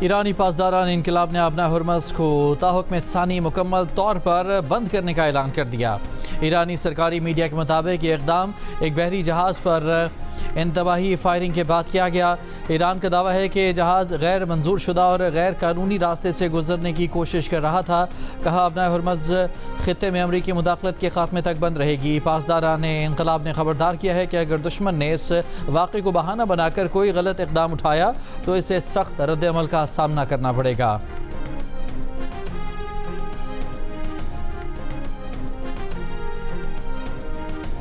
ईरानी पासदारान इनकलाब ने अपना हुर्मस को ताहुक्म सानी मुकम्मल तौर पर बंद करने का ऐलान कर दिया। ईरानी सरकारी मीडिया के मुताबिक ये इक़दाम एक बहरी जहाज़ पर इंतबाही फायरिंग के बाद किया गया। ईरान का दावा है कि जहाज़ गैर मंजूर शुदा और गैर कानूनी रास्ते से गुजरने की कोशिश कर रहा था। कहा अपना हुर्मस खित्ते में अमरीकी मुदाखलत के खात्मे तक बंद रहेगी। पासदारान इनकलाब ने खबरदार किया है कि अगर दुश्मन ने इस वाक़े को बहाना बनाकर कोई गलत इक़दाम उठाया तो इसे सख्त रद्द-ए-अमल का सामना करना पड़ेगा।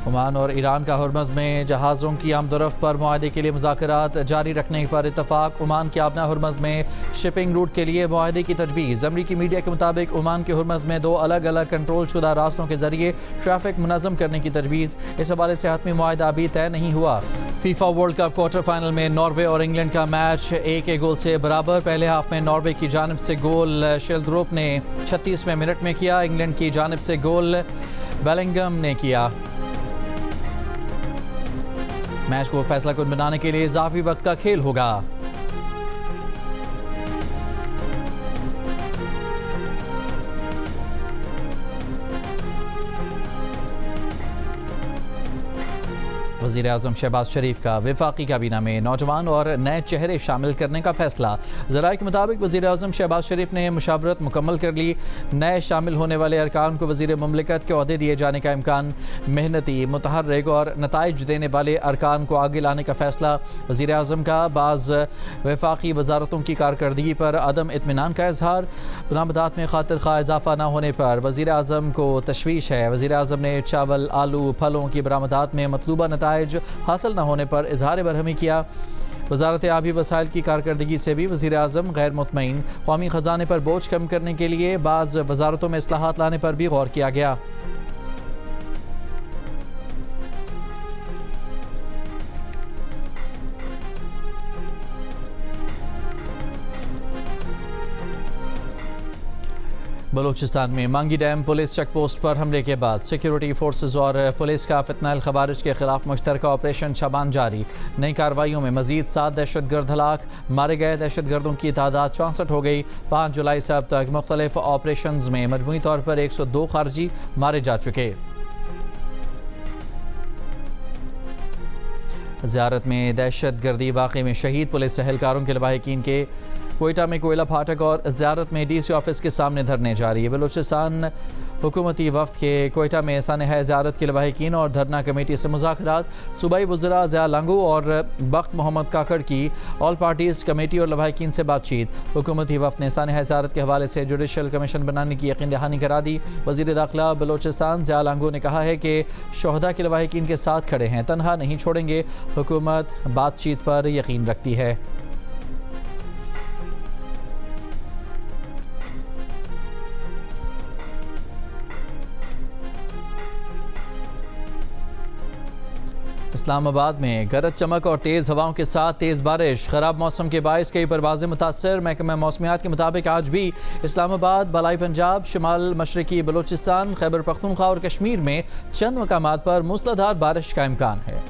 ओमान और ईरान का हुर्मस में जहाज़ों की आमदोरफ्त पर मुआहदे के लिए मुज़ाकरात जारी रखने पर इत्तफाक। ओमान के आबना हुर्मस में शिपिंग रूट के लिए मुआहदे की तजवीज़। अमरीकी मीडिया के मुताबिक ओमान के हुर्मस में 2 अलग अलग कंट्रोल शुदा रास्तों के जरिए ट्रैफिक मुनज़्ज़म करने की तजवीज़। इस हवाले से हतमी मुआहदा अभी तय नहीं हुआ। FIFA world cup quarter final में नॉर्वे और इंग्लैंड का मैच 1-1 गोल से बराबर। पहले हाफ में नॉर्वे की जानिब से गोल शेल्द्रोप ने 36वें मिनट में किया। इंग्लैंड की जानिब से गोल बेलिंगम ने किया। मैच को फैसला कुन बनाने के लिए इजाफी वक्त का खेल होगा। वज़ीर आज़म शहबाज शरीफ का वफाकी काबीना में नौजवान और नए चेहरे शामिल करने का फैसला। ज़राए के मुताबिक वज़ीर आज़म शहबाज शरीफ ने मुशावरत मुकम्मल कर ली। नए शामिल होने वाले अरकान को वज़ीर ममलिकत के ओहदे दिए जाने का इम्कान। मेहनती, मुतहर्रिक और नताइज देने वाले अरकान को आगे लाने का फैसला। वज़ीर आज़म का बाज़ वफाकी वजारतों की कारकर्दगी पर अदम इत्मीनान का इजहार। बरामदात में खातिर खा इजाफा न होने पर वज़ीर आज़म को तशवीश है। वज़ीर आज़म ने चावल, आलू, फलों की बरामदात में मतलूबा नताइज हासिल न होने पर इजहार बरहमी किया। वजारत आबी वसाइल की कारकर्दगी से भी वज़ीर आज़म गैर मुतमईन। कौमी ख़जाने पर बोझ कम करने के लिए बाज़ वजारतों में इस्लाहात लाने पर भी गौर किया गया। बलूचिस्तान में मांगी डैम पुलिस चेक पोस्ट पर हमले के बाद सिक्योरिटी फोर्सेज और पुलिस का फितनाल खवारिज के खिलाफ मुश्तरका ऑपरेशन शबान जारी। नई कार्रवाइयों में मजीद 7 दहशतगर्द हलाक। मारे गए दहशतगर्दों की तादाद 64 हो गई। 5 जुलाई से अब तक मुख्तलिफ ऑपरेशन में मजमूई तौर पर 102 खारजी मारे जा चुके। ज़ियारत में दहशतगर्दी वाक़े में शहीद पुलिस एहलकारों के लवाहिकीन के कोयटा में कोयला फाटक और ज़ियारत में DC ऑफिस के सामने धरने जारी है। बलूचिस्तान हुकूमती वफ्द के कोयटा में सानहा ज़ियारत के लवाहिकीन और धरना कमेटी से मुज़ाकरात। सूबाई वज़रा ज़िया लांगू और बख्त मोहम्मद काकड़ की ऑल पार्टीज़ कमेटी और लवाहिकीन से बातचीत। हुकूमती वफ्द ने सानहा ज़ियारत के हवाले से जुडिशल कमीशन बनाने की यकीन दहानी करा दी। वज़ीर दाखिला बलूचिस्तान ज़िया लांगू ने कहा है कि शोहदा के लवाहिकीन के साथ खड़े हैं, तनहा नहीं छोड़ेंगे। हुकूमत बातचीत पर यकीन रखती है। इस्लामाबाद में गरज चमक और तेज़ हवाओं के साथ तेज़ बारिश। ख़राब मौसम के बायस कई परवाज़ें मुतासर। महकमा मौसमियात के मुताबिक आज भी इस्लामाबाद, बलाई पंजाब, शिमाल मशरकी बलूचिस्तान, खैबर पख्तूनख्वा और कश्मीर में चंद मकामात पर मूसलाधार बारिश का इम्कान है।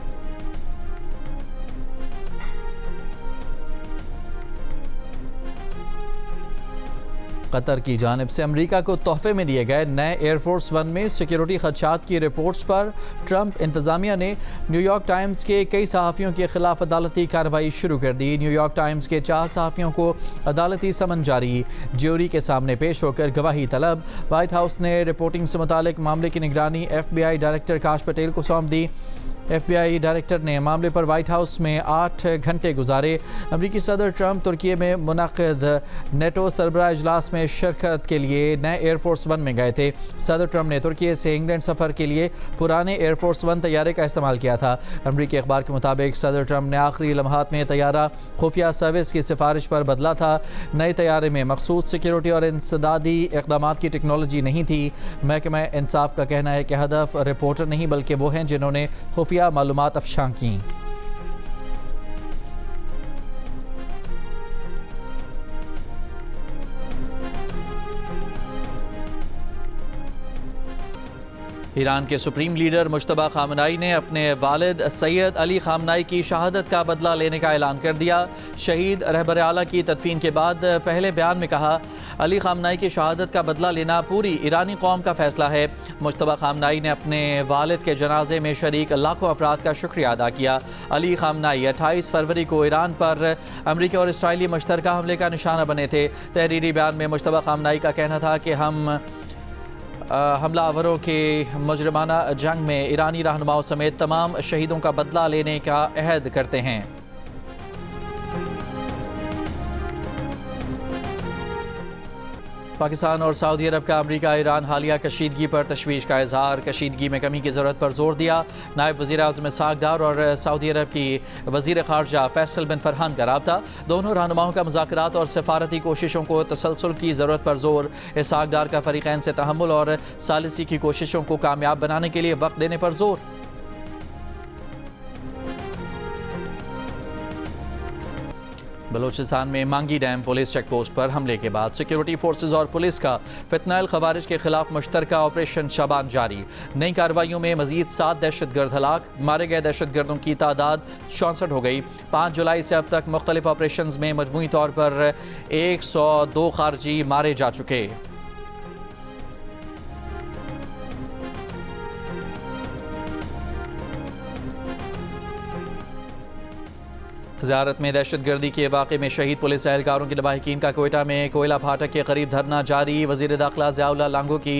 कतर की जानिब से अमरीका को तोहफे में दिए गए नए एयरफोर्स 1 में सिक्योरिटी खदशात की रिपोर्ट्स पर ट्रंप इंतजामिया ने न्यूयॉर्क टाइम्स के कई सहाफ़ियों के खिलाफ अदालती कार्रवाई शुरू कर दी। न्यूयॉर्क टाइम्स के 4 सहाफ़ियों को अदालती समन जारी। ज्यूरी के सामने पेश होकर गवाही तलब। वाइट हाउस ने रिपोर्टिंग से मुतालिक मामले की निगरानी FBI डायरेक्टर काश पटेल को सौंप दी। FBI डायरेक्टर ने मामले पर वाइट हाउस में 8 घंटे गुजारे। अमरीकी सदर ट्रंप तुर्की में मुनक़िद नेटो सरबराह इजलास में शिरकत के लिए नए एयरफोर्स 1 में गए थे। सदर ट्रंप ने तुर्की से इंग्लैंड सफ़र के लिए पुराने एयरफोर्स 1 तैयारे का इस्तेमाल किया था। अमरीकी अखबार के मुताबिक सदर ट्रंप ने आखिरी लम्हात में तैयारा खुफिया सर्विस की सिफारिश पर बदला था। नए तैयारे में मखसूस सिक्योरिटी और इंसदादी इक़दाम की टेक्नोलॉजी नहीं थी। महकमा इंसाफ का कहना है कि हदफ रिपोर्टर नहीं बल्कि वो हैं जिन्होंने खुफिया मालूमात अफशा की। ईरान के सुप्रीम लीडर मुश्तबा खामनाई ने अपने वालिद सैयद अली खामनाई की शहादत का बदला लेने का ऐलान कर दिया। शहीद रहबर आला की तदफीन के बाद पहले बयान में कहा, अली खामनाई की शहादत का बदला लेना पूरी ईरानी कौम का फैसला है। मुश्तबा खामनाई ने अपने वालिद के जनाजे में शरीक लाखों अफराद का शुक्रिया अदा किया। अली खामनाई 28 फरवरी को ईरान पर अमरीकी और इसराइली मुश्तरका हमले का निशाना बने थे। तहरीरी बयान में मुश्तबा खामनाई का कहना था कि हम हमलावरों के मुजरमाना जंग में ईरानी रहनुमाओं समेत तमाम शहीदों का बदला लेने का अहद करते हैं। पाकिस्तान और सऊदी अरब का अमरीका ईरान हालिया कशीदगी पर तशवीश का इजहार। कशीदगी में कमी की ज़रूरत पर जोर दिया। नायब वज़ीर आज़म इसहाक डार और सऊदी अरब की वज़ीर ख़ारजा फैसल बिन फरहान का रब्ता। दोनों रहनुमाओं का मुज़ाकरात और सफारती कोशिशों को तसलसल की ज़रूरत पर जोर। इसहाक डार का फ़रीक़ैन से तहम्मुल और सालिसी की कोशिशों को कामयाब बनाने के लिए वक्त देने पर जोर। बलूचिस्तान में मांगी डैम पुलिस चेक पोस्ट पर हमले के बाद सिक्योरिटी फोर्सेज और पुलिस का फितनाइल खवारिज के खिलाफ मुश्तरका ऑपरेशन शाबान जारी। नई कार्रवाइयों में मजीद 7 दहशतगर्द हलाक, मारे गए दहशतगर्दों की तादाद 64 हो गई। 5 जुलाई से अब तक मुख्तलिफ ऑपरेशन में मजमूई तौर पर 102 खारजी मारे जा चुके। ज़ियारत में दहशतगर्दी के वाक़े में शहीद पुलिस एहलकारों के लवाहिकीन का कोयटा में कोयला फाटक के करीब धरना जारी। वज़ीर दाखिला ज़ियाउल्लाह लांगो की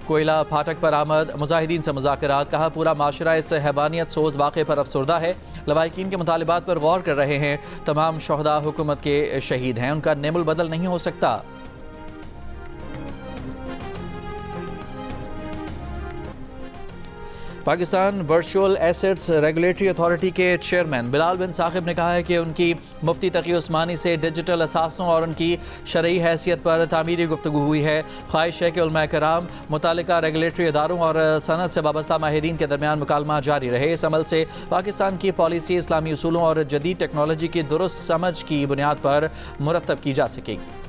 कोयला फाटक पर आमद, मुजाहिदीन से मुज़ाकरात। कहा, पूरा माशरा इस हैवानियत सोज वाक़े पर अफसरदा है। लवाहिकीन के मुतालिबात पर गौर कर रहे हैं। तमाम शहदा हुकूमत के शहीद हैं, उनका नेमुल बदल नहीं हो सकता। Pakistan virtual assets regulatory authority के चेयरमैन बिलाल बिन साकिब ने कहा है कि उनकी मुफ्ती तकी उस्मानी से डिजिटल असासों और उनकी शरई हैसियत पर तामीरी गुफ्तगू हुई है। ख्वाहिश है कि उलमा कराम मुतालिका रेगुलेटरी इदारों और सनत से वाबस्ता माहिरीन के दरमियान मुकालमा जारी रहे। इस अमल से पाकिस्तान की पॉलिसी इस्लामी उसूलों और जदीद टेक्नोलॉजी की दुरुस्त समझ की बुनियाद पर मुरतब की जा सकेगी।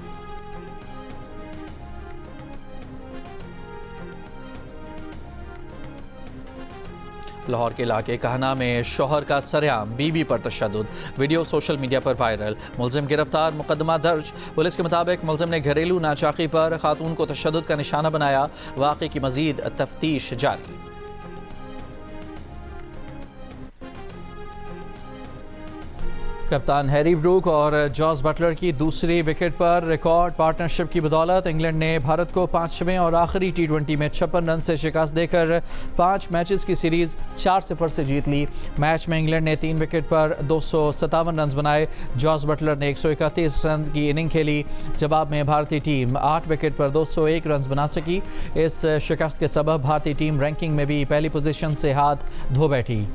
लाहौर के इलाके कहना में शौहर का सरेआम बीवी पर तशद्दुद, वीडियो सोशल मीडिया पर वायरल। मुलजिम गिरफ्तार, मुकदमा दर्ज। पुलिस के मुताबिक मुलजिम ने घरेलू नाचाकी पर खातून को तशद्दुद का निशाना बनाया। वाक़े की मजीद तफ्तीश जारी। कप्तान हैरी ब्रूक और जॉस बटलर की दूसरी विकेट पर रिकॉर्ड पार्टनरशिप की बदौलत इंग्लैंड ने भारत को 5वें और आखिरी T20 में 56 रन से शिकस्त देकर 5 मैचेस की सीरीज 4-0 से जीत ली। मैच में इंग्लैंड ने 3 विकेट पर 257 रन बनाए। जॉस बटलर ने 131 रन की इनिंग खेली। जवाब में भारतीय टीम 8 विकेट पर 201 रन बना सकी। इस शिकस्त के सबब भारतीय टीम रैंकिंग में भी पहली पोजीशन से हाथ धो बैठी।